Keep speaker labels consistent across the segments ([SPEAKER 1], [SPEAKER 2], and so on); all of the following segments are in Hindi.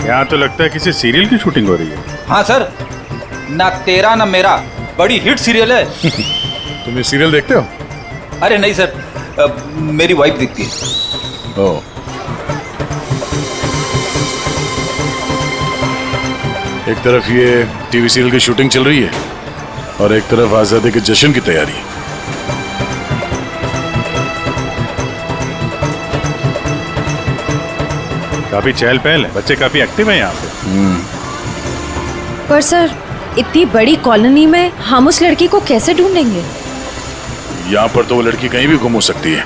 [SPEAKER 1] यहाँ तो लगता है किसी सीरियल की शूटिंग हो रही है।
[SPEAKER 2] हाँ सर, ना तेरा ना मेरा बड़ी हिट सीरियल है।
[SPEAKER 3] तुम ये सीरियल देखते हो?
[SPEAKER 2] अरे नहीं सर, मेरी वाइफ देखती है।
[SPEAKER 3] ओह, एक तरफ ये टीवी सीरियल की शूटिंग चल रही है और एक तरफ आजादी के जश्न की तैयारी।
[SPEAKER 1] काफी चहल पहल है, बच्चे काफी एक्टिव हैं यहाँ पे।
[SPEAKER 4] पर सर, इतनी बड़ी कॉलोनी में हम उस लड़की को कैसे ढूंढेंगे?
[SPEAKER 3] यहाँ पर तो वो लड़की कहीं भी गुम हो सकती है।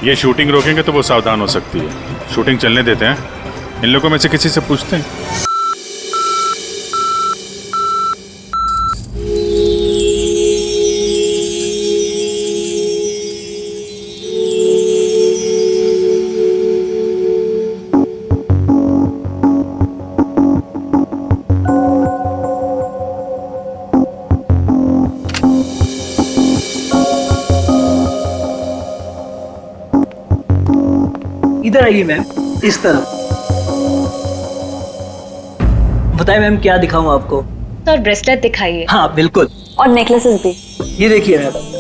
[SPEAKER 1] ये शूटिंग रोकेंगे तो वो सावधान हो सकती है। शूटिंग चलने देते हैं, इन लोगों में से किसी से पूछते हैं।
[SPEAKER 5] इधर आइए मैम, इस तरफ। बताइए मैम, क्या दिखाऊं आपको?
[SPEAKER 6] तो ब्रेसलेट दिखाइए।
[SPEAKER 5] हाँ बिल्कुल।
[SPEAKER 6] और नेकलेसेस भी।
[SPEAKER 5] ये देखिए मैम।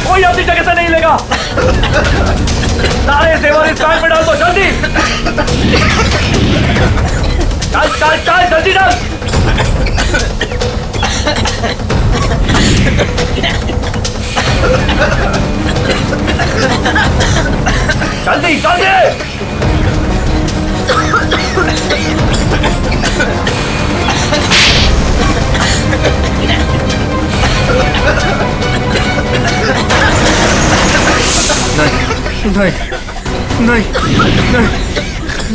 [SPEAKER 7] कोई अपनी जगह से नहीं लेगा। सारे जेवर इस बैग में डाल दो, जल्दी। चल चल चल, जल्दी डाल। जल्दी जल्दी।
[SPEAKER 8] नहीं नहीं नहीं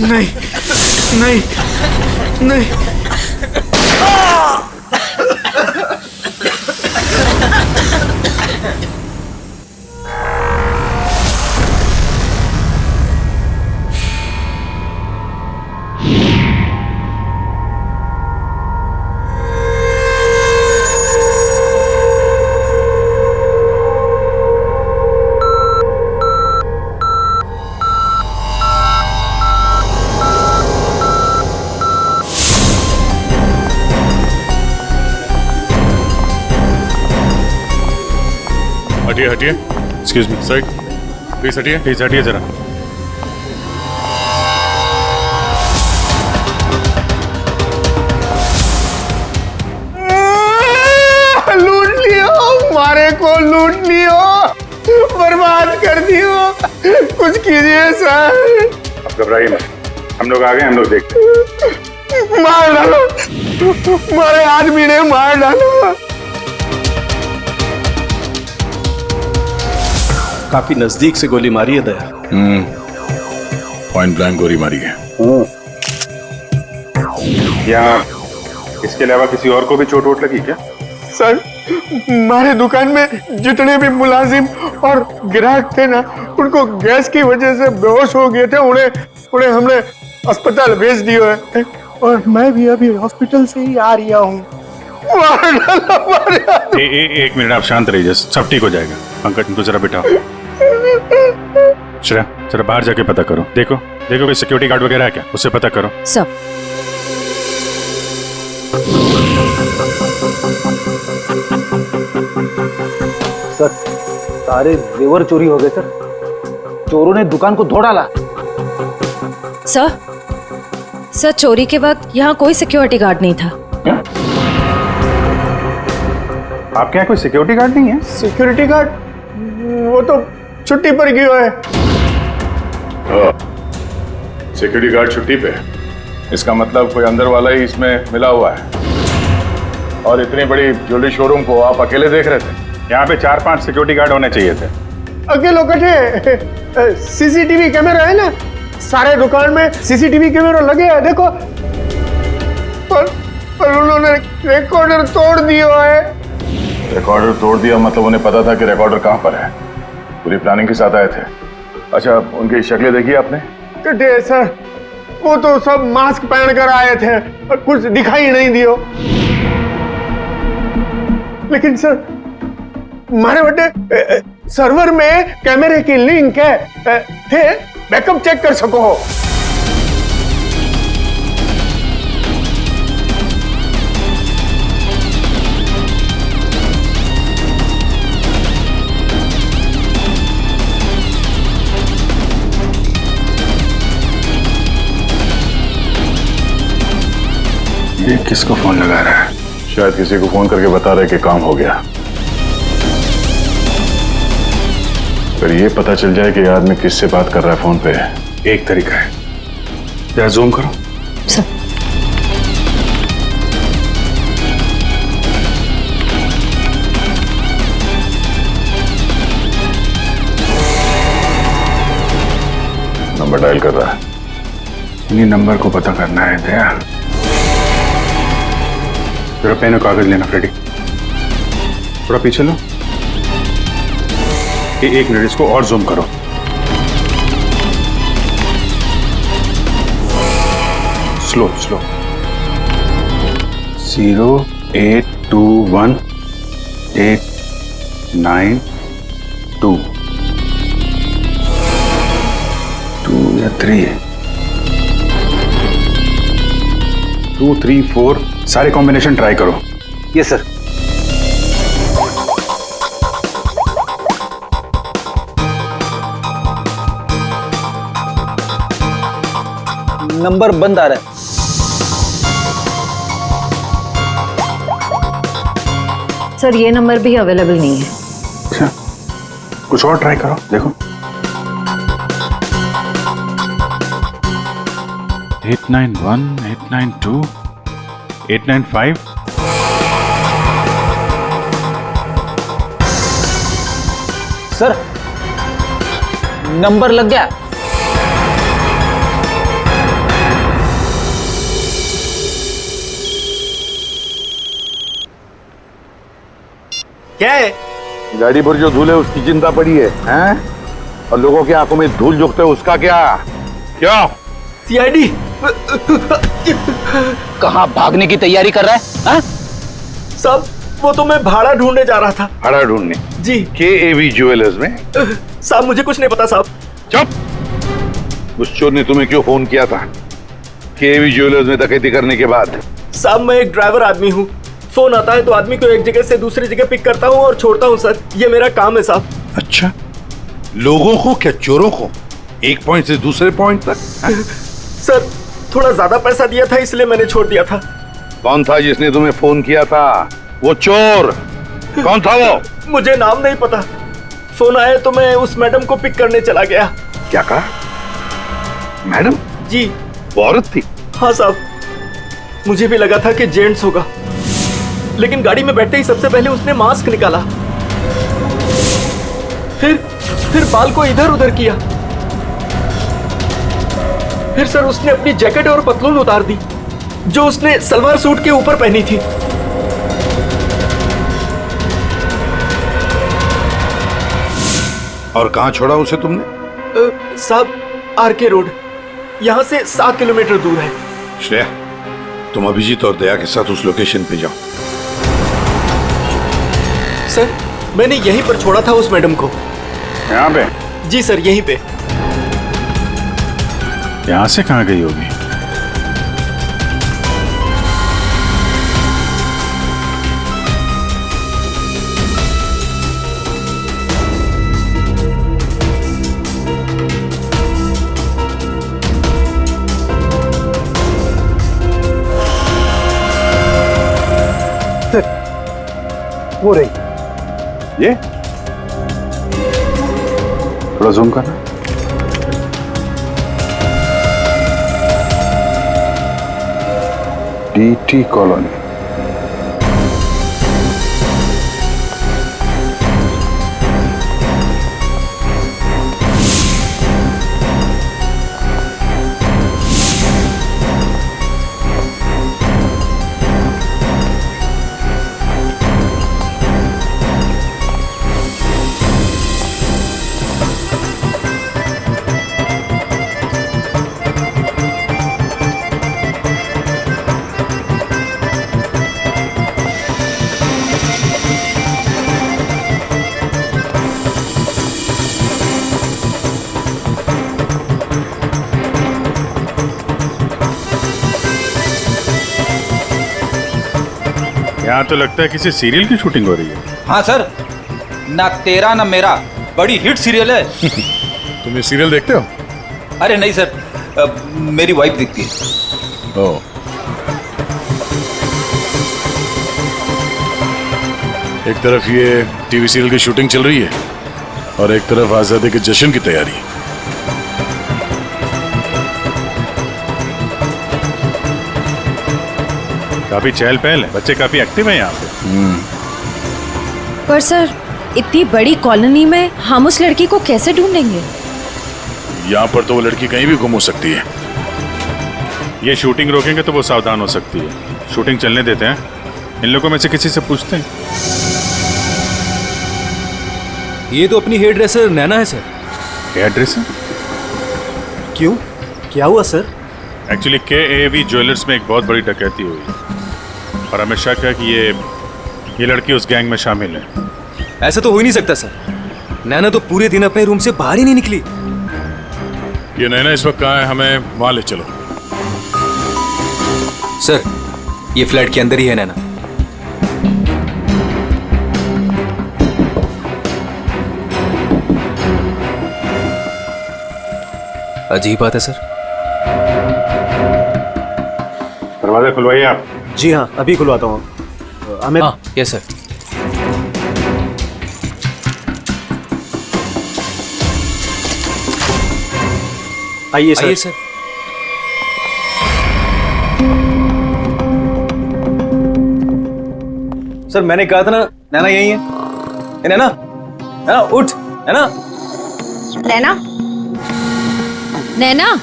[SPEAKER 8] नहीं नहीं नहीं।
[SPEAKER 3] हटिए हटिए, एक्सक्यूज मी, साइड प्लीज, हटिए
[SPEAKER 1] प्लीज हटिए जरा।
[SPEAKER 8] लूट लियो, मारे को लूट लियो, बर्बाद कर दियो, कुछ कीजिए सर।
[SPEAKER 1] अब घबराइए मत, हम लोग आ गए, हम लोग देखते हैं।
[SPEAKER 8] मार डालो, मारे आदमी ने मार डालो।
[SPEAKER 9] काफी नजदीक से गोली मारी है दया।
[SPEAKER 3] पॉइंट ब्लैंक गोली मारी है।
[SPEAKER 1] यहाँ इसके अलावा किसी और को भी चोट वोट लगी क्या?
[SPEAKER 8] सर, हमारे दुकान में जितने भी मुलाजिम और ग्राहक थे ना, उनको गैस की वजह से बेहोश हो गए थे। उन्हें हमने अस्पताल भेज दिया है और मैं भी अभी हॉस्पिटल से ही आ रहा हूँ।
[SPEAKER 1] एक मिनट, आप शांत रहिए, सब ठीक हो जाएगा। पंकज, इनको जरा बिठाओ। श्रेया, जरा बाहर जाके पता करो। देखो कोई सिक्योरिटी गार्ड वगैरह है क्या, उससे पता करो।
[SPEAKER 4] सब
[SPEAKER 9] सर, सारे जेवर चोरी हो गए सर। चोरों ने दुकान को धो डाला।
[SPEAKER 4] सर, चोरी के वक्त यहाँ कोई सिक्योरिटी गार्ड नहीं था।
[SPEAKER 1] आपके यहाँ कोई सिक्योरिटी गार्ड नहीं है?
[SPEAKER 8] सिक्योरिटी गार्ड वो तो छुट्टी पर गया है।
[SPEAKER 3] सिक्योरिटी गार्ड छुट्टी पे है, इसका मतलब कोई अंदर वाला ही इसमें मिला हुआ है। और इतनी बड़ी ज्वेलरी शोरूम को आप अकेले देख रहे थे?
[SPEAKER 1] यहाँ पे 4-5 सिक्योरिटी गार्ड होने चाहिए थे।
[SPEAKER 8] अकेलो कटे, सीसीटीवी कैमरा है ना, सारे दुकान में सीसीटीवी कैमरा लगे हैं, देखो। पर उन्होंने रिकॉर्डर तोड़ दिया है।
[SPEAKER 3] रिकॉर्डर तोड़ दिया मतलब उन्हें पता था कि रिकॉर्डर कहाँ पर है। पूरी प्लानिंग के साथ आए थे। अच्छा, उनकी शक्लें देखी आपने?
[SPEAKER 8] कटे सर, वो तो सब मास्क पहन कर आए थे और कुछ दिखाई नहीं दियो। लेकिन सर, हमारे बड़े सर्वर में कैमरे की लिंक है, थे बैकअप चेक कर सको हो।
[SPEAKER 1] ये किसको फोन लगा रहा है?
[SPEAKER 3] शायद किसी को फोन करके बता रहे कि काम हो गया। फिर ये पता चल जाए कि ये आदमी किससे बात कर रहा है फोन पे।
[SPEAKER 1] एक तरीका है, जरा जूम करो।
[SPEAKER 4] सर,
[SPEAKER 3] नंबर डायल कर रहा है।
[SPEAKER 1] इन्हीं नंबर को पता करना है दया। जरा पेन और कागज लेना फ्रेडी। थोड़ा पीछे लो। एक मिनट, इसको और जूम करो। Slow slow. 0821892 2 या 3 2 3 4 सारे कॉम्बिनेशन ट्राई करो।
[SPEAKER 9] Yes sir. नंबर बंद आ रहा है।
[SPEAKER 4] सर ये नंबर भी अवेलेबल नहीं है।
[SPEAKER 1] अच्छा, कुछ और ट्राई करो, देखो। 891 892 895।
[SPEAKER 9] सर, नंबर लग गया।
[SPEAKER 7] क्या है?
[SPEAKER 3] गाड़ी पर जो धूल है उसकी चिंता पड़ी है, हैं? और लोगों की आंखों में धूल झोंकते है उसका क्या? क्यों?
[SPEAKER 7] सीआईडी
[SPEAKER 9] कहाँ भागने की तैयारी कर रहा है? हाँ?
[SPEAKER 7] साहब, वो तो मैं भाड़ा ढूंढने जा रहा था।
[SPEAKER 3] भाड़ा ढूंढने?
[SPEAKER 7] जी।
[SPEAKER 3] KAV ज्वेलर्स में?
[SPEAKER 7] साहब मुझे कुछ नहीं पता साहब।
[SPEAKER 3] चुप! उस चोर ने तुम्हें क्यों फोन किया था KAV ज्वेलर्स में डकैती करने के बाद?
[SPEAKER 7] साहब मैं एक ड्राइवर आदमी हूँ। फोन आता है तो आदमी को एक जगह से दूसरी जगह पिक करता हूँ और छोड़ता हूँ सर। ये मेरा काम है साहब।
[SPEAKER 10] अच्छा, लोगों को क्या चोरों को एक पॉइंट से दूसरे पॉइंट तक?
[SPEAKER 7] सर थोड़ा ज्यादा पैसा दिया था इसलिए मैंने छोड़ दिया था।
[SPEAKER 3] कौन था जिसने तुम्हें फोन किया था? वो चोर कौन था वो?
[SPEAKER 7] मुझे नाम नहीं पता। फोन आया तो मैं उस मैडम को पिक करने चला गया।
[SPEAKER 3] क्या कहा? मैडम?
[SPEAKER 7] जी।
[SPEAKER 3] वो औरत थी?
[SPEAKER 7] हाँ साहब, मुझे भी लगा था कि जेंट्स होगा, लेकिन गाड़ी में बैठते ही सबसे पहले उसने मास्क निकाला, फिर बाल को इधर उधर किया, फिर सर उसने अपनी जैकेट और पतलून उतार दी जो उसने सलवार सूट के ऊपर पहनी थी।
[SPEAKER 10] और कहाँ छोड़ा उसे तुमने?
[SPEAKER 7] साहब RK रोड, यहाँ से 7 किलोमीटर दूर है।
[SPEAKER 10] श्रेया, तुम अभिजीत और दया के साथ उस लोकेशन पे जाओ।
[SPEAKER 7] सर मैंने यहीं पर छोड़ा था उस मैडम को।
[SPEAKER 3] यहाँ पे?
[SPEAKER 7] जी सर, यहीं पे।
[SPEAKER 1] यहां से कहां गई होगी?
[SPEAKER 9] वो रही।
[SPEAKER 1] ये थोड़ा जूम करना। DT colony. यहाँ तो लगता है किसी सीरियल की शूटिंग हो रही है।
[SPEAKER 2] हाँ सर, ना तेरा ना मेरा बड़ी हिट सीरियल है।
[SPEAKER 3] तुम ये सीरियल देखते हो?
[SPEAKER 2] अरे नहीं सर, मेरी वाइफ देखती है।
[SPEAKER 3] ओह, एक तरफ ये टीवी सीरियल की शूटिंग चल रही है और एक तरफ आजादी के जश्न की तैयारी।
[SPEAKER 1] काफी चहल पहल है, बच्चे काफी एक्टिव हैं यहाँ पे।
[SPEAKER 4] पर सर इतनी बड़ी कॉलोनी में हम उस लड़की को कैसे ढूंढेंगे?
[SPEAKER 3] यहाँ पर तो वो लड़की कहीं भी गुम हो सकती है।
[SPEAKER 1] ये शूटिंग रोकेंगे तो वो सावधान हो सकती है। शूटिंग चलने देते हैं, इन लोगों में से किसी से पूछते हैं।
[SPEAKER 7] ये तो अपनी हेयर ड्रेसर नैना है सर।
[SPEAKER 1] Hair dresser?
[SPEAKER 7] क्यों, क्या हुआ सर?
[SPEAKER 1] एक्चुअली KAV ज्वेलर्स में एक बहुत बड़ी डकैती हुई और हमें शक है कि ये लड़की उस गैंग में शामिल है।
[SPEAKER 7] ऐसा तो हो ही नहीं सकता सर। नैना तो पूरे दिन अपने रूम से बाहर ही नहीं निकली।
[SPEAKER 3] ये नैना इस वक्त कहाँ है? हमें वहां ले चलो।
[SPEAKER 7] सर ये फ्लैट के अंदर ही है नैना। अजीब बात है सर।
[SPEAKER 1] दरवाजा खुलवाइए आप।
[SPEAKER 9] जी हाँ, अभी खुलवाता हूँ। हमें
[SPEAKER 7] यस सर।
[SPEAKER 9] आइए सर।
[SPEAKER 7] सर। सर मैंने कहा था ना नैना यही है। नैना, नैना उठ। नैना,
[SPEAKER 4] नैना, नैना,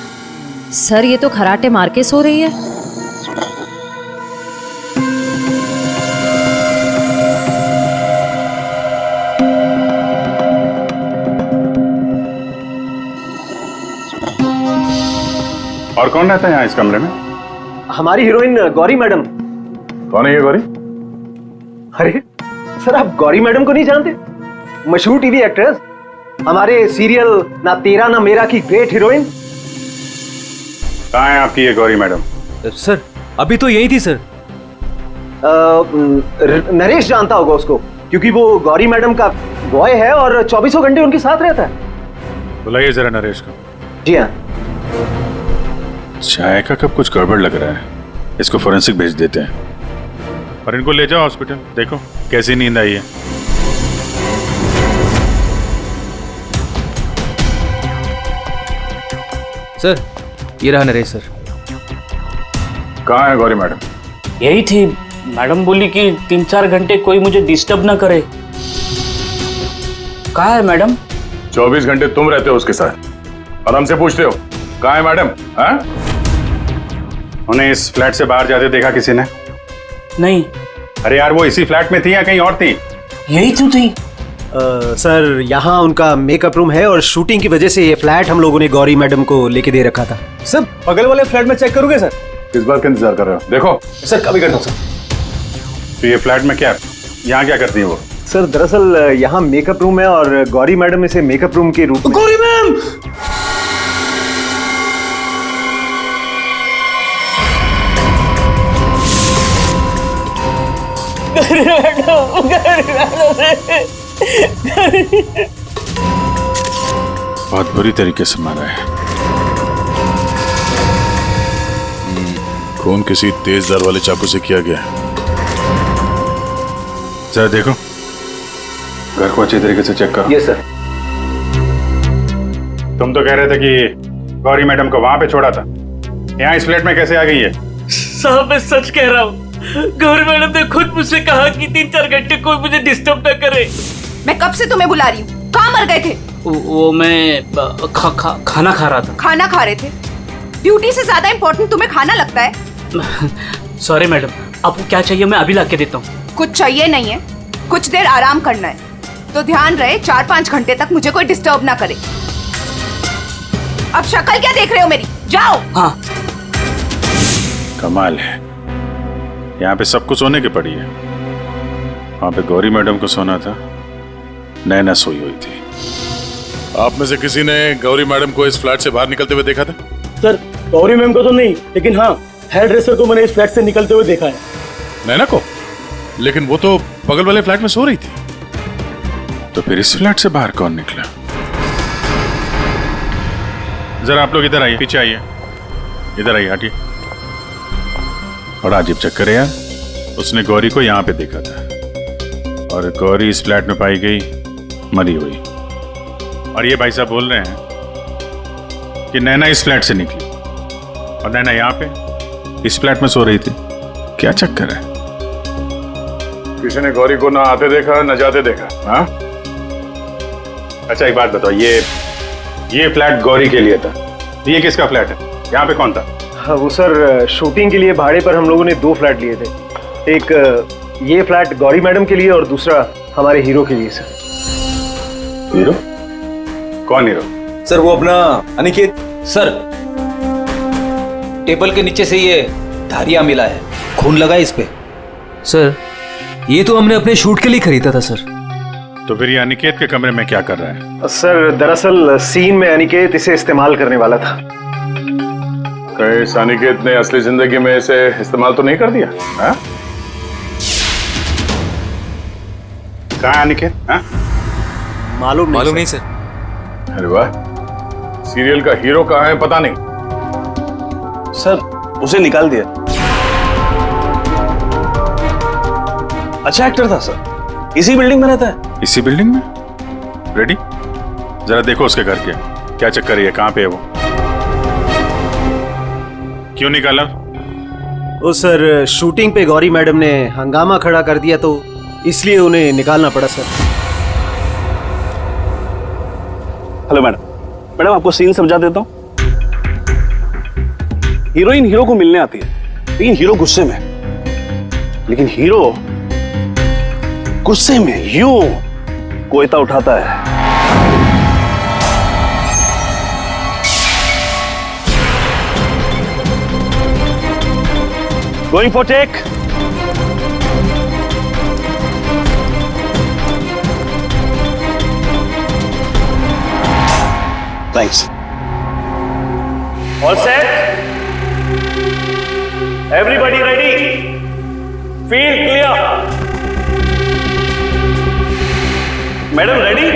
[SPEAKER 4] सर ये तो खराटे मार के सो रही है।
[SPEAKER 1] और कौन रहता है यहाँ इस कमरे में?
[SPEAKER 9] हमारी हीरोइन गौरी मैडम।
[SPEAKER 3] कौन है ये गौरी?
[SPEAKER 9] अरे सर, आप गौरी मैडम को नहीं जानते? मशहूर टीवी एक्ट्रेस, हमारे सीरियल ना तेरा ना मेरा की ग्रेट हीरोइन।
[SPEAKER 1] कहाँ है आपकी ये गौरी मैडम?
[SPEAKER 7] सर अभी तो यही थी सर।
[SPEAKER 9] नरेश जानता होगा उसको, क्योंकि वो गौरी मैडम का बॉय है और 24 घंटे उनके साथ रहता है।
[SPEAKER 1] बुलाइए जरा नरेश को।
[SPEAKER 9] जी हाँ।
[SPEAKER 1] चाय का कब कुछ गड़बड़ लग रहा है, इसको फोरेंसिक भेज देते हैं और इनको ले जाओ हॉस्पिटल। देखो कैसी नींद आई है।
[SPEAKER 7] सर ये रहा नरेश सर।
[SPEAKER 3] कहाँ है गौरी मैडम?
[SPEAKER 11] यही थी। मैडम बोली कि 3-4 घंटे कोई मुझे डिस्टर्ब ना करे। कहाँ है मैडम?
[SPEAKER 3] 24 घंटे तुम रहते हो उसके साथ और हमसे पूछते हो कहाँ है मैडम? हाँ?
[SPEAKER 1] उन्हें इस फ्लैट से बाहर जाते देखा किसी ने?
[SPEAKER 11] नहीं।
[SPEAKER 1] अरे यार, वो इसी फ्लैट में थी या कहीं और थी?
[SPEAKER 11] यही तो थी।
[SPEAKER 9] सर यहाँ उनका मेकअप रूम है और शूटिंग की वजह से ये फ्लैट हम लोगों ने गौरी मैडम को लेके दे रखा था।
[SPEAKER 7] सर बगल वाले फ्लैट में चेक करोगे सर?
[SPEAKER 3] किस बात का इंतजार कर रहे हो? देखो
[SPEAKER 7] सर कभी करता हूँ सर।
[SPEAKER 1] तो ये फ्लैट में क्या, यहाँ क्या करती है वो?
[SPEAKER 9] सर दरअसल यहाँ मेकअप रूम है और गौरी मैडम इसे मेकअप रूम के रूप में।
[SPEAKER 11] गौरी मैम!
[SPEAKER 1] बहुत बुरी तरीके से मारा है।
[SPEAKER 3] खून किसी तेज धार वाले चाकू से किया गया है।
[SPEAKER 1] जरा देखो, घर को अच्छी तरीके से चेक करो।
[SPEAKER 9] Yes sir.
[SPEAKER 1] तुम तो कह रहे थे कि गौरी मैडम को वहां पे छोड़ा था, यहाँ इस फ्लैट में कैसे आ गई है?
[SPEAKER 11] साहब मैं सच कह रहा हूँ। गौरी मैडम ने खुद मुझसे कहा कि 3-4 घंटे कोई मुझे डिस्टर्ब न करे।
[SPEAKER 12] मैं कब से तुम्हें बुला रही हूँ, कहाँ मर गए थे?
[SPEAKER 11] वो मैं खाना खा रहा था।
[SPEAKER 12] खाना खा रहे थे? ड्यूटी से ज्यादा इम्पोर्टेंट तुम्हें खाना लगता है?
[SPEAKER 11] सॉरी मैडम, आपको क्या चाहिए मैं अभी ला के देता हूँ।
[SPEAKER 12] कुछ चाहिए नहीं है, कुछ देर आराम करना है, तो ध्यान रहे 4-5 घंटे तक मुझे कोई डिस्टर्ब ना करे। अब शक्ल क्या देख रहे हो मेरी? जाओ।
[SPEAKER 11] हाँ।
[SPEAKER 1] कमाल है, यहाँ पे सबको सोने की पड़ी है। वहां पे गौरी मैडम को सोना था, नैना सोई हुई थी।
[SPEAKER 3] आप में से किसी ने गौरी मैडम को इस फ्लैट से बाहर निकलते हुए देखा था?
[SPEAKER 11] सर गौरी मैम को तो नहीं, लेकिन हाँ हेयर ड्रेसर को मैंने इस फ्लैट से निकलते हुए देखा है।
[SPEAKER 3] नैना को?
[SPEAKER 1] लेकिन वो तो बगल वाले फ्लैट में सो रही थी। तो फिर इस फ्लैट से बाहर कौन निकला? जरा आप लोग इधर आइए, पीछे आइए, इधर आइए, हटिए। बड़ा अजीब चक्कर है यार। उसने गौरी को यहां पे देखा था और गौरी इस फ्लैट में पाई गई मरी हुई। और ये भाई साहब बोल रहे हैं कि नैना इस फ्लैट से निकली और नैना यहां पे इस फ्लैट में सो रही थी। क्या चक्कर है?
[SPEAKER 3] किसी ने गौरी को ना आते देखा न जाते देखा। हाँ,
[SPEAKER 1] अच्छा एक बात बताओ, ये फ्लैट गौरी के लिए था, ये किसका फ्लैट है? यहाँ पे कौन था?
[SPEAKER 9] हाँ वो सर, शूटिंग के लिए भाड़े पर हम लोगों ने 2 फ्लैट लिए थे। एक ये फ्लैट गौरी मैडम के लिए और दूसरा हमारे हीरो के लिए सर।
[SPEAKER 1] हीरो? कौन हीरो?
[SPEAKER 2] सर वो अपना अनिकेत। सर टेबल के नीचे से ये धारियां मिला है, खून लगा है इस पे।
[SPEAKER 7] सर ये तो हमने अपने शूट के लिए खरीदा था सर।
[SPEAKER 1] तो फिर ये अनिकेत के कमरे में क्या कर रहा है?
[SPEAKER 9] सर दरअसल सीन में अनिकेत इसे इस्तेमाल करने वाला था।
[SPEAKER 3] कहीं इस अनिकेत ने असली जिंदगी में इसे इस्तेमाल तो नहीं कर दिया? हाँ?
[SPEAKER 1] कहाँ है अनिकेत? हाँ?
[SPEAKER 7] मालूम नहीं सर।
[SPEAKER 3] अरे वाह, सीरियल का हीरो कहाँ है पता नहीं।
[SPEAKER 13] सर उसे निकाल दिया। अच्छा एक्टर था सर, इसी बिल्डिंग में रहता है।
[SPEAKER 1] इसी बिल्डिंग में? रेडी? जरा देखो उसके घर के क्या चक्कर है, कहाँ पे है वो? क्यों निकाला?
[SPEAKER 9] ओ सर, शूटिंग पे गौरी मैडम ने हंगामा खड़ा कर दिया तो इसलिए उन्हें निकालना पड़ा सर।
[SPEAKER 13] हेलो मैडम, आपको सीन समझा देता हूँ। हीरोइन हीरो को मिलने आती है, लेकिन हीरो गुस्से में, लेकिन हीरो गुस्से में यूं कोयता उठाता है। Going for take. Thanks. All set? Everybody ready? Field clear. Madam ready?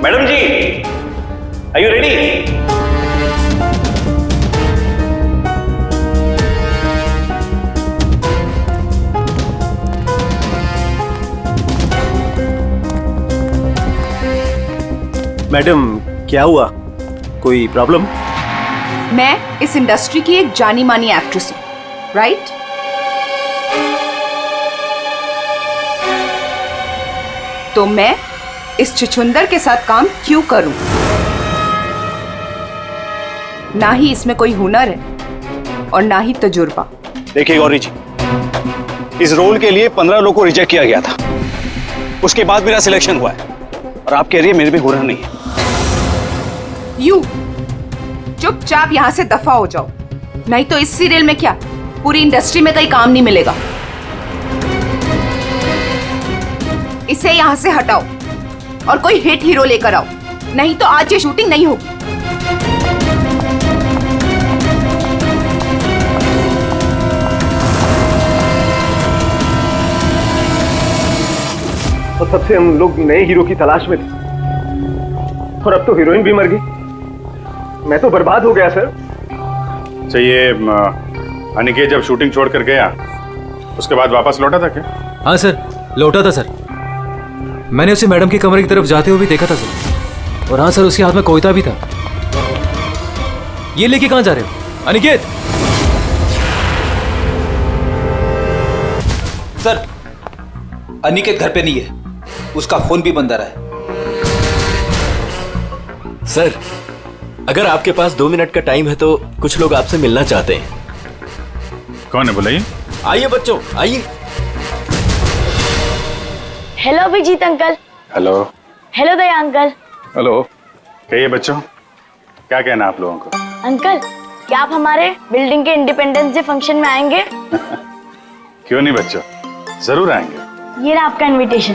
[SPEAKER 13] Madam ji, are you ready?
[SPEAKER 9] Madam क्या हुआ, कोई प्रॉब्लम?
[SPEAKER 12] मैं इस इंडस्ट्री की एक जानी मानी एक्ट्रेस हूं, राइट? तो मैं इस छुछुंदर के साथ काम क्यों करूं? ना ही इसमें कोई हुनर है और ना ही तजुर्बा।
[SPEAKER 13] देखिए गौरी जी, इस रोल के लिए 15 लोगों को रिजेक्ट किया गया था, उसके बाद मेरा सिलेक्शन हुआ है और आप कह रही है मेरे में हुनर नहीं है।
[SPEAKER 12] यू चुपचाप यहां से दफा हो जाओ, नहीं तो इस सीरियल में क्या पूरी इंडस्ट्री में कहीं काम नहीं मिलेगा। इसे यहां से हटाओ और कोई हिट हीरो लेकर आओ, नहीं तो आज ये शूटिंग नहीं होगी।
[SPEAKER 9] और तब से हम लोग नए हीरो की तलाश में थे और अब तो हीरोइन भी मर गई। मैं तो बर्बाद हो गया सर।
[SPEAKER 1] चाहिए अनिकेत जब शूटिंग छोड़ कर गया उसके बाद वापस लौटा था क्या?
[SPEAKER 7] हाँ सर, लौटा था सर। मैंने उसे मैडम के कमरे की तरफ जाते हुए भी देखा था सर। और हाँ सर, उसके हाथ में कोयता भी था। ये लेके कहाँ जा रहे हो अनिकेत?
[SPEAKER 2] सर अनिकेत घर पे नहीं है, उसका फोन भी बंद आ रहा है।
[SPEAKER 7] सर अगर आपके पास 2 मिनट का टाइम है तो कुछ लोग आपसे मिलना चाहते हैं।
[SPEAKER 1] कौन है बुलाइए?
[SPEAKER 7] आइए बच्चों आइए।
[SPEAKER 6] Hello Abhijit uncle.
[SPEAKER 1] Hello.
[SPEAKER 6] Hello Daya uncle.
[SPEAKER 1] Hello. कहिए बच्चों, क्या कहना आप लोगों को?
[SPEAKER 6] अंकल क्या आप हमारे बिल्डिंग के इंडिपेंडेंस डे फंक्शन में आएंगे?
[SPEAKER 1] क्यों नहीं बच्चों, जरूर आएंगे।
[SPEAKER 6] ये रहा आपका इनविटेशन।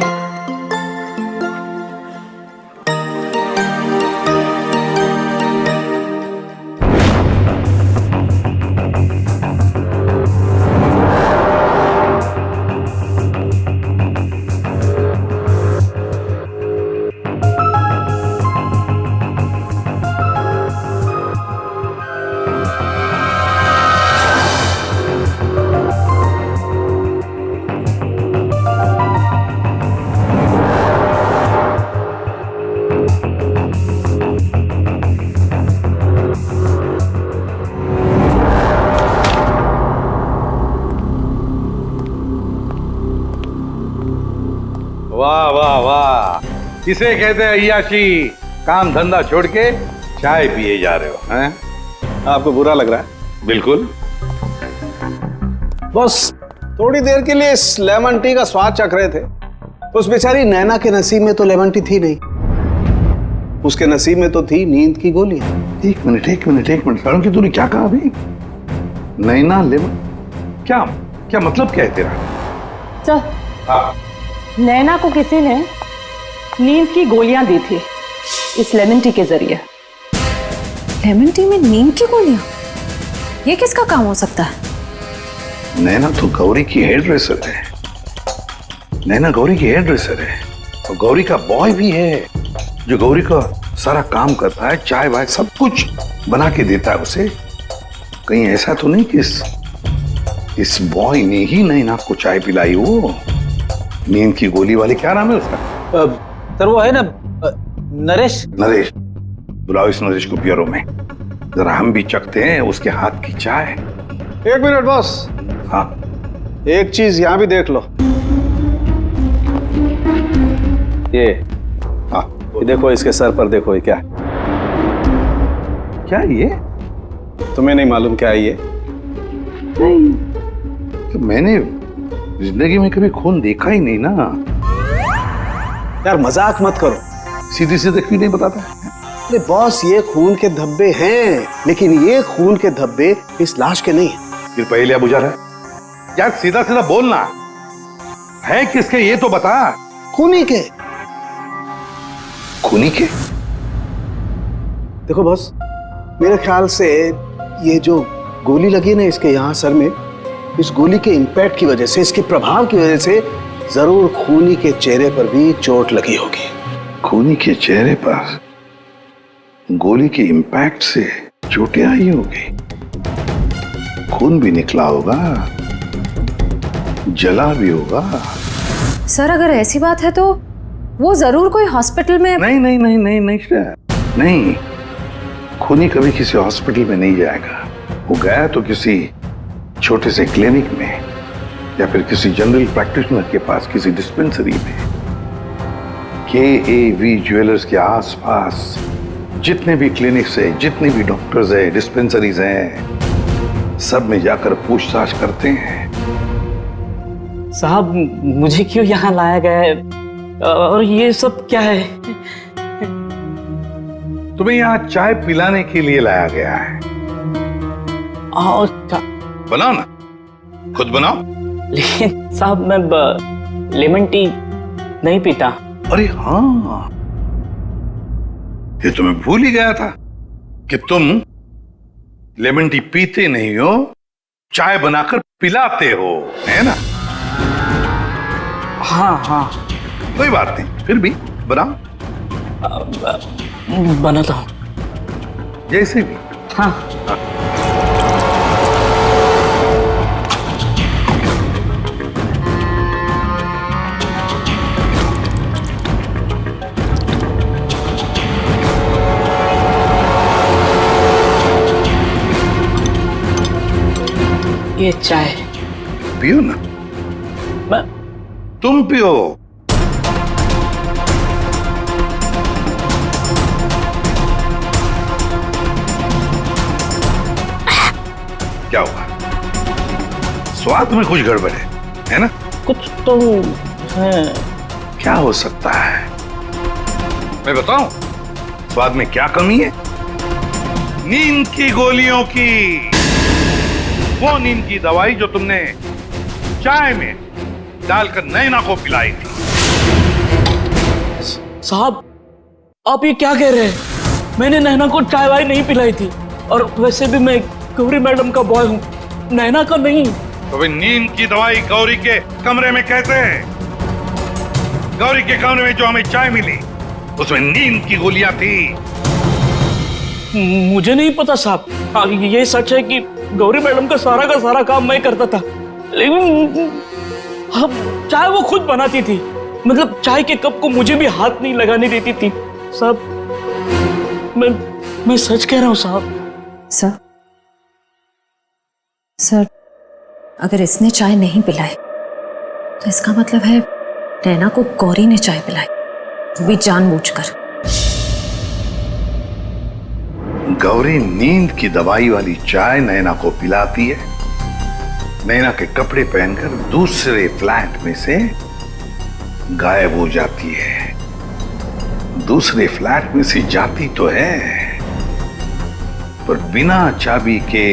[SPEAKER 10] इसे कहते हैं अय्याशी। काम धंधा छोड़ के चाय पिए जा रहे हो हैं?
[SPEAKER 13] आपको बुरा लग रहा है?
[SPEAKER 10] बिल्कुल।
[SPEAKER 13] बस थोड़ी देर के लिए इस लेमन टी का स्वाद चख रहे थे। उस बेचारी नैना के नसीब में तो लेमन टी थी नहीं, उसके नसीब में तो थी नींद की गोलियां।
[SPEAKER 10] एक मिनट सारुण की तूने क्या कहा अभी? नैना लेमन, क्या क्या मतलब क्या है तेरा?
[SPEAKER 14] सर,
[SPEAKER 10] हाँ।
[SPEAKER 14] नैना को किसी ने नींद की गोलियां दी थी इस लेमन टी के जरिए।
[SPEAKER 4] लेमन टी में नींद की गोलियां? ये किसका काम हो सकता है?
[SPEAKER 10] नैना तो गौरी की हेयर ड्रेसर है। नैना गौरी की हेयर ड्रेसर है और गौरी का बॉय भी है जो गौरी का सारा काम करता है, चाय वाय सब कुछ बना के देता है उसे। कहीं ऐसा तो नहीं कि इस बॉय ने ही नैना को चाय पिलाई हो? नींद की गोली वाले, क्या नाम है उसका?
[SPEAKER 2] सर वो है ना नरेश।
[SPEAKER 10] नरेश, बुलाओ इस नरेश को ब्यूरो में, जरा हम भी चखते हैं उसके हाथ की चाय।
[SPEAKER 13] एक मिनट बॉस।
[SPEAKER 10] हाँ,
[SPEAKER 13] एक चीज यहां भी देख लो। ये देखो, इसके सर पर देखो, ये क्या है?
[SPEAKER 10] क्या ये?
[SPEAKER 13] तुम्हें नहीं मालूम क्या है ये?
[SPEAKER 10] नहीं, तो मैंने जिंदगी में कभी खून देखा ही नहीं ना।
[SPEAKER 13] यार मजाक मत करो,
[SPEAKER 10] सीधी सीधे क्यों नहीं बताता?
[SPEAKER 13] अरे बॉस, ये खून के धब्बे हैं, लेकिन ये खून के धब्बे इस लाश के नहीं हैं।
[SPEAKER 10] फिर पहले बुझा रहा है यार, सीधा सीधा बोलना है किसके ये तो बता।
[SPEAKER 13] खूनी के।
[SPEAKER 10] खूनी के?
[SPEAKER 13] देखो बॉस, मेरे ख्याल से ये जो गोली लगी है ना इसके यहाँ सर में, इस गोली के इंपैक्ट की वजह से, इसके प्रभाव की वजह से जरूर खूनी के चेहरे पर भी चोट लगी होगी।
[SPEAKER 10] खूनी के चेहरे पर गोली के इंपैक्ट से चोटें आई होगी, खून भी निकला होगा, जला भी होगा।
[SPEAKER 4] सर अगर ऐसी बात है तो वो जरूर कोई हॉस्पिटल में।
[SPEAKER 10] नहीं, खूनी कभी किसी हॉस्पिटल में नहीं जाएगा। वो गया तो किसी छोटे से क्लिनिक में या फिर किसी जनरल प्रैक्टिशनर के पास, किसी डिस्पेंसरी में। KAV ज्वेलर्स के आसपास जितने भी क्लिनिक्स है, जितने भी डॉक्टर्स है, डिस्पेंसरीज हैं, सब में जाकर पूछताछ करते हैं।
[SPEAKER 11] साहब, मुझे क्यों यहाँ लाया गया है और ये सब क्या है?
[SPEAKER 10] तुम्हें यहाँ चाय पिलाने के लिए लाया गया है। बनाओ ना, खुद बनाओ।
[SPEAKER 11] लेकिन साहब, मैं लेमन टी नहीं पीता।
[SPEAKER 10] अरे हाँ, ये तो मैं भूल ही गया था कि तुम लेमन टी पीते नहीं हो, चाय बनाकर पिलाते हो, है ना?
[SPEAKER 11] हाँ।
[SPEAKER 10] कोई बात नहीं, फिर भी बनाओ।
[SPEAKER 11] बनाता हूँ।
[SPEAKER 10] जैसे भी।
[SPEAKER 11] हाँ। ये चाय
[SPEAKER 10] पियो ना। तुम पियो। क्या हुआ? स्वाद में कुछ गड़बड़ है ना?
[SPEAKER 11] कुछ तो है।
[SPEAKER 10] क्या हो सकता है? मैं बताऊं स्वाद में क्या कमी है? नींद की गोलियों की। वो नींद की दवाई जो तुमने चाय में डालकर नैना को पिलाई थी।
[SPEAKER 11] साहब, आप ये क्या कह रहे हैं? मैंने नैना को चाय वाय नहीं पिलाई थी, और वैसे भी मैं गौरी मैडम का बॉय हूँ, नैना का नहीं।
[SPEAKER 10] तो भाई नींद की दवाई गौरी के कमरे में कैसे है? गौरी के कमरे में जो हमें चाय मिली उसमें नींद की गोलियां थी।
[SPEAKER 11] मुझे नहीं पता साहब। हाँ, ये सच है कि गौरी मैडम का सारा काम मैं करता था, लेकिन अब चाय वो खुद बनाती थी। मतलब चाय के कप को मुझे भी हाथ नहीं लगाने देती थी। साहब, मैं सच कह रहा हूँ साहब।
[SPEAKER 4] सर, अगर इसने चाय नहीं पिलाई तो इसका मतलब है नैना को गौरी ने चाय पिलाई। वो भी जानबूझकर।
[SPEAKER 10] गौरी नींद की दवाई वाली चाय नैना को पिलाती है, नैना के कपड़े पहनकर दूसरे फ्लैट में से गायब हो जाती है। दूसरे फ्लैट में से जाती तो है, पर बिना चाबी के,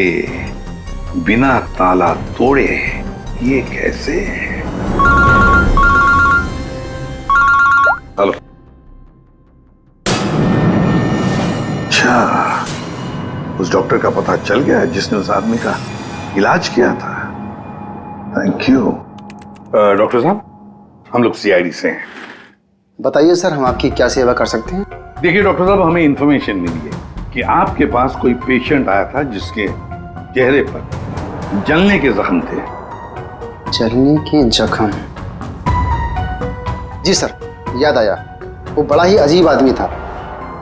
[SPEAKER 10] बिना ताला तोड़े। ये कैसे? हेलो। अच्छा, उस डॉक्टर का पता चल गया जिसने उस आदमी का इलाज किया था। Thank you. डॉक्टर साहब, हम लोग सीआईडी से हैं।
[SPEAKER 13] बताइए सर, हम आपकी क्या सेवा कर सकते हैं?
[SPEAKER 10] देखिए डॉक्टर साहब, हमें इंफॉर्मेशन मिली है कि आपके पास कोई पेशेंट आया था जिसके चेहरे पर जलने के जख्म थे।
[SPEAKER 13] जलने के जख्म? जी सर, याद आया। वो बड़ा ही अजीब आदमी था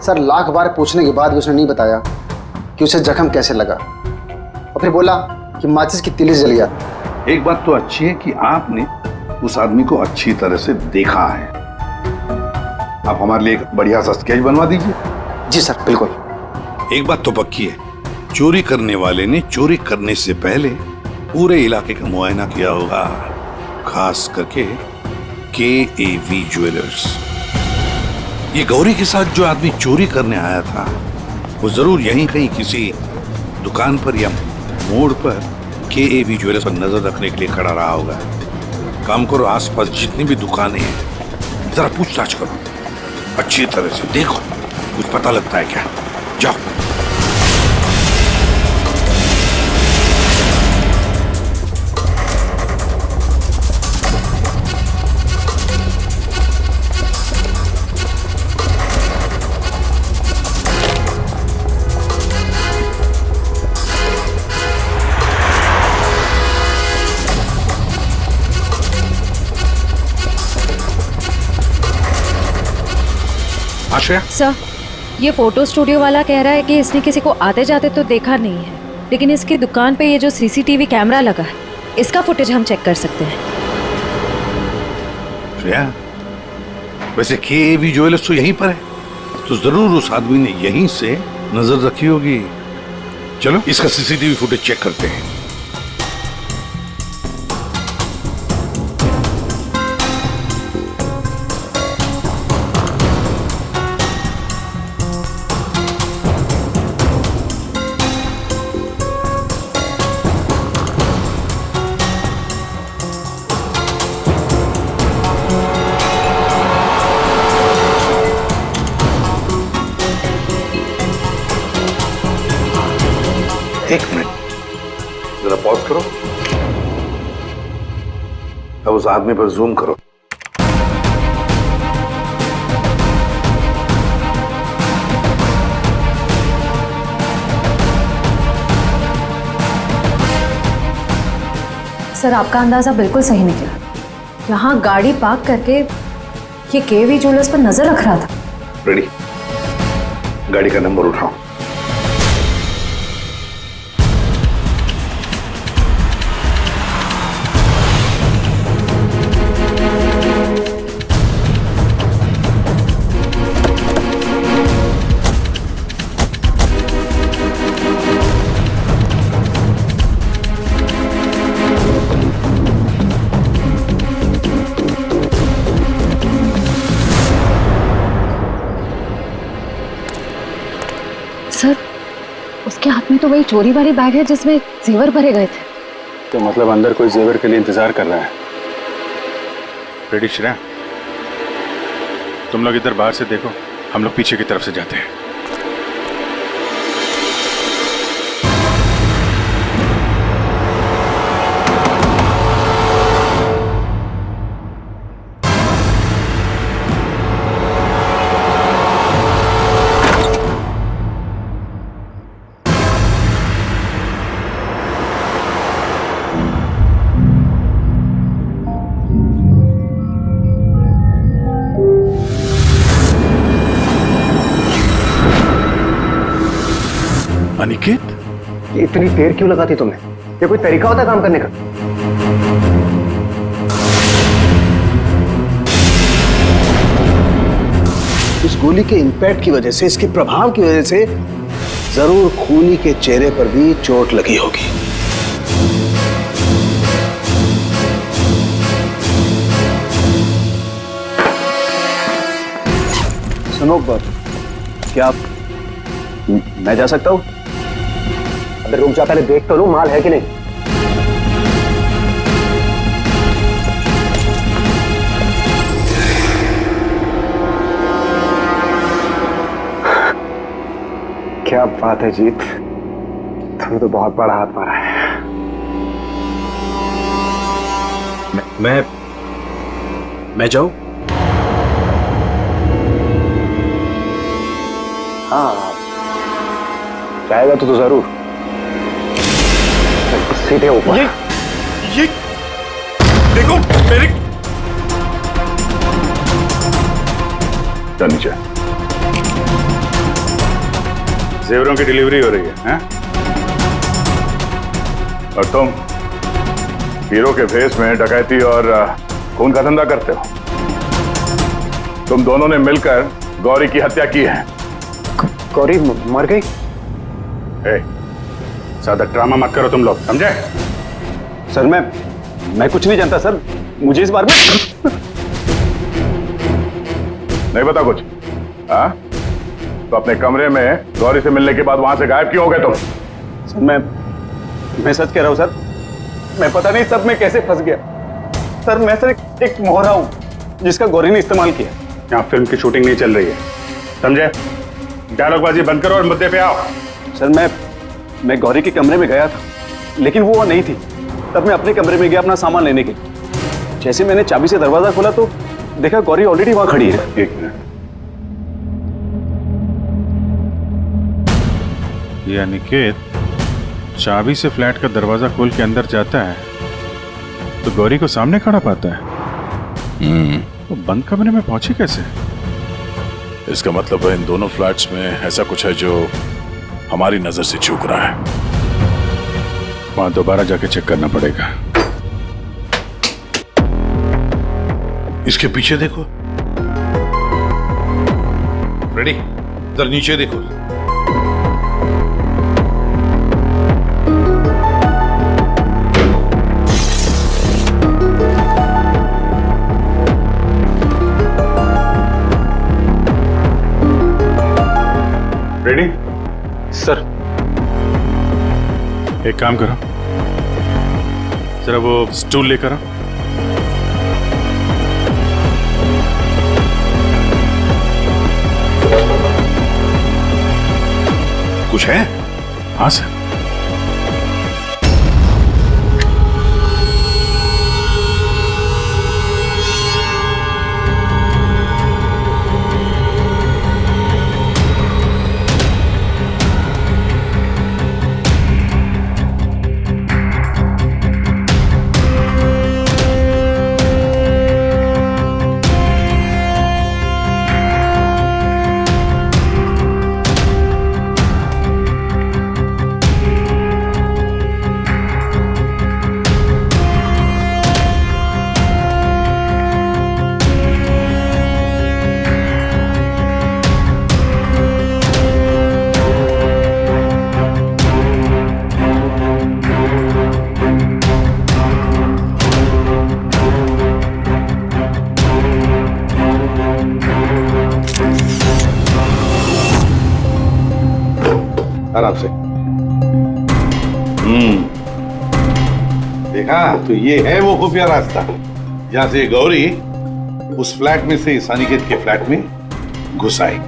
[SPEAKER 13] सर। लाख बार पूछने के बाद भी उसने नहीं बताया कि उसे जख्म कैसे लगा, और फिर बोला कि माचिस की तिली जल गया।
[SPEAKER 10] एक बात तो अच्छी है कि आपने उस आदमी को अच्छी तरह से देखा है। आप हमारे लिए एक बढ़िया सा स्केच बनवा दीजिए।
[SPEAKER 13] जी सर, बिल्कुल।
[SPEAKER 10] एक बात तो पक्की है, चोरी करने वाले ने चोरी करने से पहले पूरे इलाके का मुआयना किया होगा, खास करके KAV ज्वेलर्स। ये गौरी के साथ जो आदमी चोरी करने आया था, वो जरूर यहीं कहीं किसी दुकान पर या मोड़ पर KAV ज्वेलर्स पर नजर रखने के लिए खड़ा रहा होगा। काम करो, आसपास जितनी भी दुकानें हैं जरा पूछताछ करो, अच्छी तरह से देखो, कुछ पता लगता है क्या। जाओ। आश्रया?
[SPEAKER 4] सर, ये फोटो स्टूडियो वाला कह रहा है कि इसने किसी को आते जाते तो देखा नहीं है, लेकिन इसकी दुकान पे ये जो CCTV कैमरा लगा है, इसका फुटेज हम चेक कर सकते हैं।
[SPEAKER 10] श्रेया, वैसे KAV ज्वेलर्स तो यहीं पर है, तो जरूर उस आदमी ने यहीं से नजर रखी होगी। चलो इसका CCTV फुटेज चेक करते हैं। एक मिनट, जरा पॉज करो। अब उस आदमी पर जूम करो।
[SPEAKER 4] सर, आपका अंदाजा बिल्कुल सही निकला। यहाँ गाड़ी पार्क करके ये KAV ज्वेलर्स पर नजर रख रहा था।
[SPEAKER 10] रेडी, गाड़ी का नंबर उठाओ।
[SPEAKER 4] सर, उसके हाथ में तो वही चोरी वाली बैग है जिसमें जेवर भरे गए थे।
[SPEAKER 8] तो मतलब अंदर कोई जेवर के लिए इंतजार कर रहा है।
[SPEAKER 1] रेडी श्रेया, तुम लोग इधर बाहर से देखो, हम लोग पीछे की तरफ से जाते हैं। अनिकेत,
[SPEAKER 9] ये इतनी देर क्यों लगाती तुमने? ये कोई तरीका होता है काम करने का?
[SPEAKER 13] गोली के इंपैक्ट की वजह से, इसके प्रभाव की वजह से जरूर खूनी के चेहरे पर भी चोट लगी होगी।
[SPEAKER 9] सुनो, क्या मैं जा सकता हूँ? अबे रुक जा, पहले देख तो लो माल है कि नहीं। क्या बात है जीत, तुमने तो बहुत बड़ा हाथ मारा है।
[SPEAKER 10] मैं जाऊं?
[SPEAKER 9] हाँ, जाएगा तो जरूर। सीधे ऊपर।
[SPEAKER 10] ये देखो मेरे।
[SPEAKER 3] चल नीचे। जेवरों की डिलीवरी हो रही है, हैं? और तुम हीरो के भेस में डकैती और खून का धंधा करते हो। तुम दोनों ने मिलकर गौरी की हत्या की है।
[SPEAKER 9] गौरी मर गई?
[SPEAKER 3] ज्यादा ड्रामा मत करो तुम लोग, समझे?
[SPEAKER 9] सर मैं कुछ नहीं जानता सर, मुझे इस बारे में
[SPEAKER 3] नहीं पता कुछ। हाँ, तो अपने कमरे में गौरी से मिलने के बाद वहां से गायब क्यों हो गए तुम?
[SPEAKER 9] सर मैं सच कह रहा हूं सर, मैं पता नहीं सब में कैसे फंस गया। सर मैं सर एक मोहरा हूं जिसका गौरी ने इस्तेमाल किया।
[SPEAKER 3] यहाँ फिल्म की शूटिंग नहीं चल रही है, समझे? डायलॉगबाजी बंद करो और मुद्दे पे आओ।
[SPEAKER 9] सर मैं गौरी के कमरे में गया था, लेकिन वो नहीं थी। तब मैं अपने कमरे में गया अपना सामान लेने के लिए। जैसे मैंने चाबी से दरवाजा खोला तो देखा गौरी ऑलरेडी वहां खड़ी है।
[SPEAKER 3] एक मिनट।
[SPEAKER 1] ये अनिकेत चाबी से फ्लैट का दरवाजा खोल के अंदर जाता है तो गौरी को सामने खड़ा पाता है। तो बंद कमरे में पहुंची कैसे?
[SPEAKER 10] इसका मतलब है इन दोनों फ्लैट्स में ऐसा कुछ है जो हमारी नजर से चूक रहा है।
[SPEAKER 1] वहां दोबारा जाके चेक करना पड़ेगा।
[SPEAKER 10] इसके पीछे देखो, रेडी, इधर नीचे देखो।
[SPEAKER 3] रेडी?
[SPEAKER 9] सर
[SPEAKER 1] एक काम करो, जरा वो स्टूल लेकर आओ।
[SPEAKER 10] कुछ है?
[SPEAKER 1] हाँ सर।
[SPEAKER 10] आराम से। देखा, तो ये है वो खुफिया रास्ता जहां से गौरी उस फ्लैट में से इस अनिकेत के फ्लैट में घुस आई।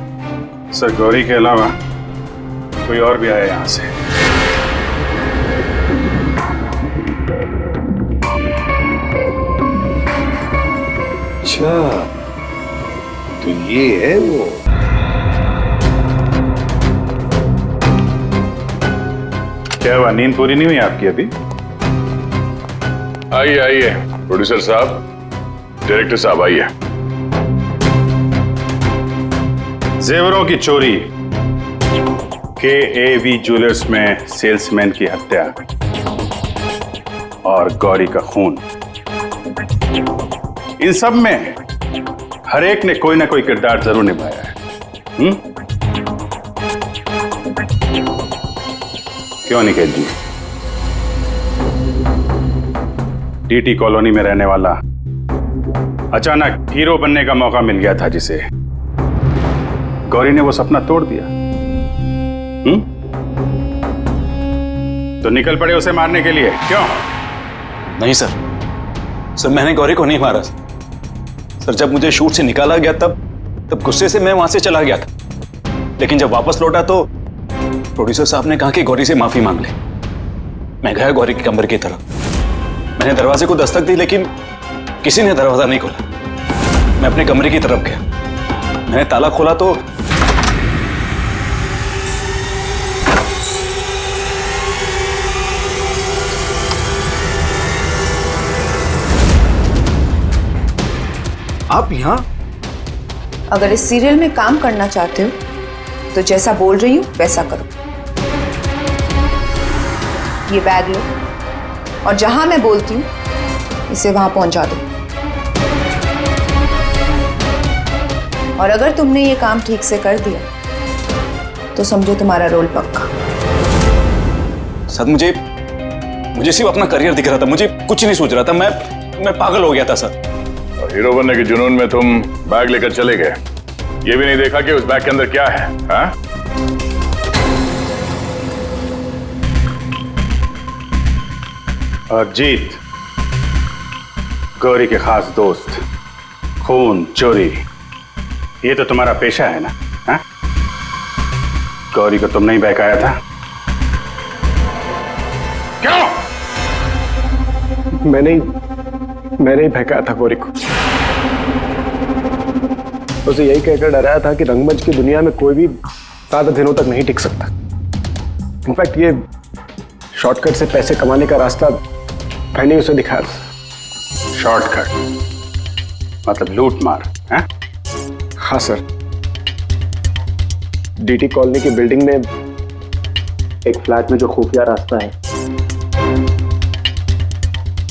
[SPEAKER 1] सर गौरी के अलावा कोई और भी आया यहां से?
[SPEAKER 10] अच्छा, तो ये है वो।
[SPEAKER 1] क्या हुआ, नींद पूरी नहीं हुई आपकी अभी?
[SPEAKER 3] आइए आइए प्रोड्यूसर साहब, डायरेक्टर साहब आइए।
[SPEAKER 1] जेवरों की चोरी, KAV ज्वेलर्स में सेल्समैन की हत्या और गौरी का खून, इन सब में हर एक ने कोई ना कोई किरदार जरूर निभाया है। क्यों निकेत जी? टीटी कॉलोनी में रहने वाला अचानक हीरो बनने का मौका मिल गया था जिसे, गौरी ने वो सपना तोड़ दिया। तो निकल पड़े उसे मारने के लिए, क्यों?
[SPEAKER 9] नहीं सर, मैंने गौरी को नहीं मारा सर। जब मुझे शूट से निकाला गया तब गुस्से से मैं वहां से चला गया था। लेकिन जब वापस लौटा तो प्रोड्यूसर साहब ने कहा कि गौरी से माफी मांग ले। मैं गया गौरी के कमरे की तरफ। मैंने दरवाजे को दस्तक दी लेकिन किसी ने दरवाजा नहीं खोला। मैं अपने कमरे की तरफ गया। मैंने ताला खोला तो
[SPEAKER 13] आप यहाँ?
[SPEAKER 12] अगर इस सीरियल में काम करना चाहते हो तो जैसा बोल रही हूँ वैसा करो। ये बैग लो और जहां मैं बोलती हूँ इसे वहां पहुंचा दो। और अगर तुमने ये काम ठीक से कर दिया तो समझो तुम्हारा रोल पक्का।
[SPEAKER 9] सर मुझे सिर्फ अपना करियर दिख रहा था, मुझे कुछ नहीं सोच रहा था। मैं पागल हो गया था सर।
[SPEAKER 3] और हीरो बनने के जुनून में तुम बैग लेकर चले गए, ये भी नहीं देखा कि उस बैग के अंदर क्या है। हाँ?
[SPEAKER 1] और जीत, गौरी के खास दोस्त, खून चोरी, ये तो तुम्हारा पेशा है ना? हाँ? गौरी को तुमने ही बहकाया था, क्यों?
[SPEAKER 7] मैंने ही बहकाया था गौरी को। उसे यही कहकर डराया था कि रंगमंच की दुनिया में कोई भी ज्यादा दिनों तक नहीं टिक सकता। इनफैक्ट ये शॉर्टकट से पैसे कमाने का रास्ता मैंने उसे दिखाया था।
[SPEAKER 1] शॉर्टकट मतलब लूट मार? हैं?
[SPEAKER 7] हाँ सर, डीटी कॉलोनी की बिल्डिंग में एक फ्लैट में जो खुफिया रास्ता है,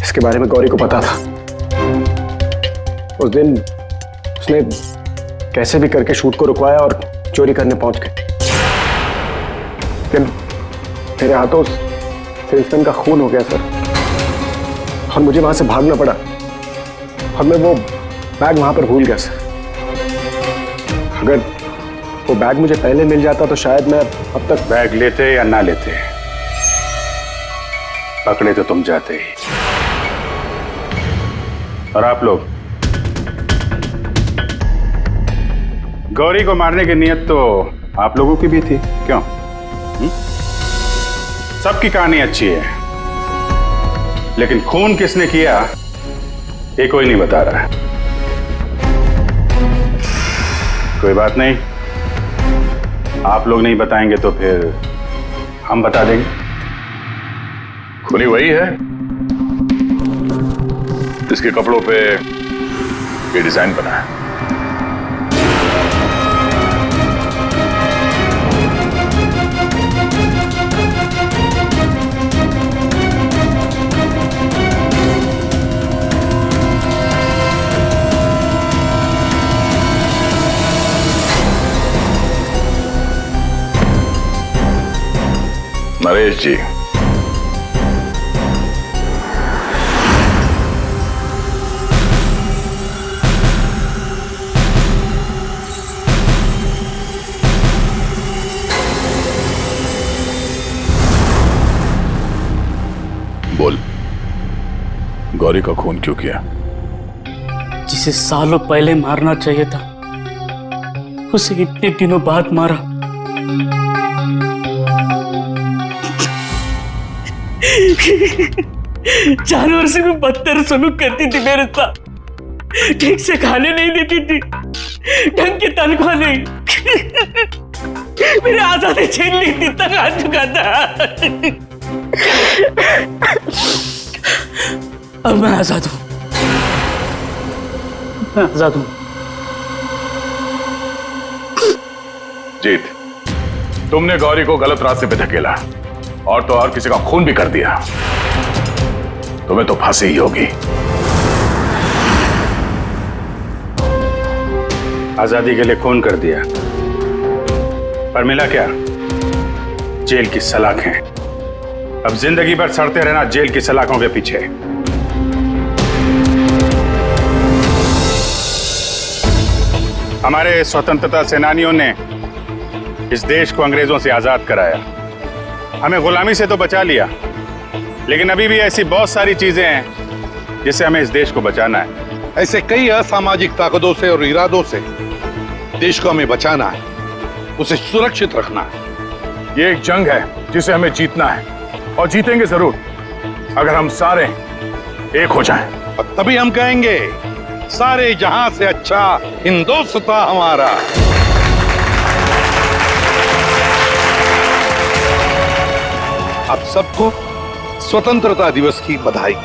[SPEAKER 7] इसके बारे में गौरी को पता था। उस दिन उसने कैसे भी करके शूट को रुकवाया और चोरी करने पहुंच गए। लेकिन मेरे हाथों सेल्समैन का खून हो गया सर, और मुझे वहां से भागना पड़ा और मैं वो बैग वहां पर भूल गया सर। अगर वो बैग मुझे पहले मिल जाता तो शायद मैं अब तक।
[SPEAKER 1] बैग लेते या ना लेते, पकड़े तो तुम जाते ही। और आप लोग, गौरी को मारने की नियत तो आप लोगों की भी थी, क्यों? सबकी कहानी अच्छी है, लेकिन खून किसने किया ये कोई नहीं बता रहा है। कोई बात नहीं, आप लोग नहीं बताएंगे तो फिर हम बता देंगे।
[SPEAKER 3] खूनी वही है जिसके कपड़ों पे ये डिजाइन बना है। नरेश जी, बोल, गौरी का खून क्यों किया?
[SPEAKER 11] जिसे सालों पहले मारना चाहिए था उसे इतने दिनों बाद मारा। जानवर से भी बदतर सलूक करती थी मेरे साथ। ठीक से खाने नहीं देती थी, ढंग की तनख्वाह नहीं, मेरे आजादी छीन ली थी, तक आ चुका था। अब मैं आजाद हूं, मैं आजाद हूं।
[SPEAKER 3] जीत, तुमने गौरी को गलत रास्ते पे धकेला और तो और किसी का खून भी कर दिया। तुम्हें तो फांसी ही होगी।
[SPEAKER 1] आजादी के लिए खून कर दिया पर मिला क्या? जेल की सलाखें। अब जिंदगी भर सड़ते रहना जेल की सलाखों के पीछे। हमारे स्वतंत्रता सेनानियों ने इस देश को अंग्रेजों से आजाद कराया, हमें गुलामी से तो बचा लिया, लेकिन अभी भी ऐसी बहुत सारी चीजें हैं जिससे हमें इस देश को बचाना है।
[SPEAKER 10] ऐसे कई असामाजिक ताकतों से और इरादों से देश को हमें बचाना है, उसे सुरक्षित रखना है।
[SPEAKER 3] ये एक जंग है जिसे हमें जीतना है और जीतेंगे जरूर अगर हम सारे एक हो जाएं।
[SPEAKER 10] और तभी हम कहेंगे सारे जहां से अच्छा हिंदुस्तान हमारा। आप सबको स्वतंत्रता दिवस की बधाई।